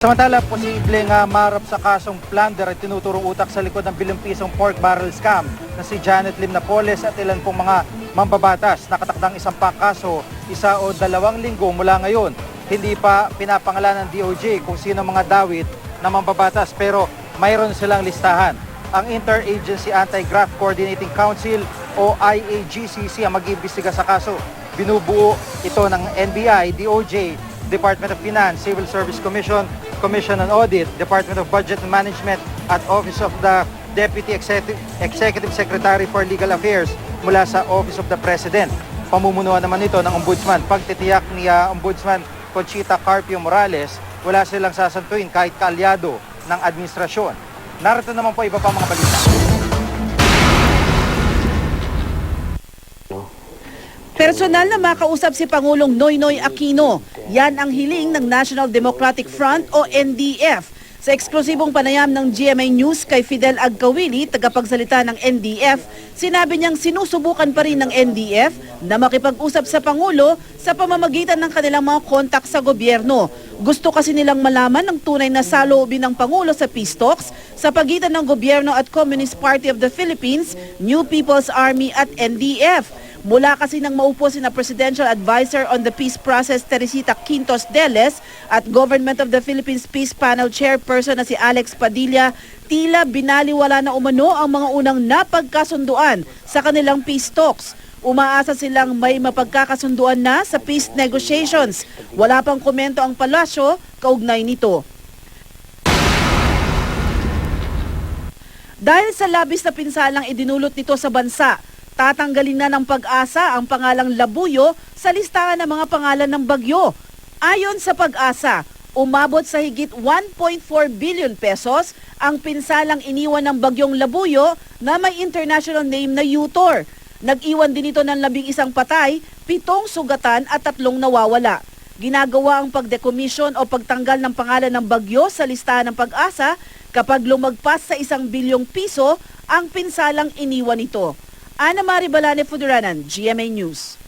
Samantala, posibleng marap sa kasong plunder at tinuturong utak sa likod ng ₱1 pork barrel scam na si Janet Lim Napoles at ilan pong mga mambabatas. Nakatakdang isang kaso, 1 o 2 linggo mula ngayon. Hindi pa pinapangalanan ng DOJ kung sino mga dawit na mambabatas pero mayroon silang listahan. Ang Interagency Anti-Graft Coordinating Council o IAGCC ang mag-iimbestiga sa kaso. Binubuo ito ng NBI, DOJ, Department of Finance, Civil Service Commission, Commission on Audit, Department of Budget and Management at Office of the Deputy Executive Secretary for Legal Affairs mula sa Office of the President. Pamumunuan naman ito ng Ombudsman. Pagtitiyak ni Ombudsman Conchita Carpio Morales, wala silang sasantuin kahit kaalyado ng administrasyon. Narito naman po iba pa mga balita. Personal na makausap si Pangulong Noynoy Aquino. Yan ang hiling ng National Democratic Front o NDF. Sa eksklusibong panayam ng GMA News kay Fidel Agkawili, tagapagsalita ng NDF, sinabi niyang sinusubukan pa rin ng NDF na makipag-usap sa Pangulo sa pamamagitan ng kanilang mga kontak sa gobyerno. Gusto kasi nilang malaman ng tunay na saloobin ng Pangulo sa peace talks sa pagitan ng gobyerno at Communist Party of the Philippines, New People's Army at NDF. Mula kasi nang maupo si na Presidential Advisor on the Peace Process Teresita Quintos Deles at Government of the Philippines Peace Panel Chairperson na si Alex Padilla, tila binaliwala na umano ang mga unang napagkasunduan sa kanilang peace talks. Umaasa silang may mapagkakasunduan na sa peace negotiations. Wala pang komento ang palasyo kaugnay nito. Dahil sa labis na pinsalang idinulot nito sa bansa, tatanggalin na ng Pag-asa ang pangalang Labuyo sa listahan ng mga pangalan ng bagyo. Ayon sa Pag-asa, umabot sa higit 1.4 billion pesos ang pinsalang iniwan ng bagyong Labuyo na may international name na Yutor. Nag-iwan din ito ng 11 patay, 7 sugatan at 3 nawawala. Ginagawa ang pagdecommission o pagtanggal ng pangalan ng bagyo sa listahan ng Pag-asa kapag lumagpas sa 1 bilyong piso ang pinsalang iniwan nito. Ana Mari Balane Fuduranan, GMA News.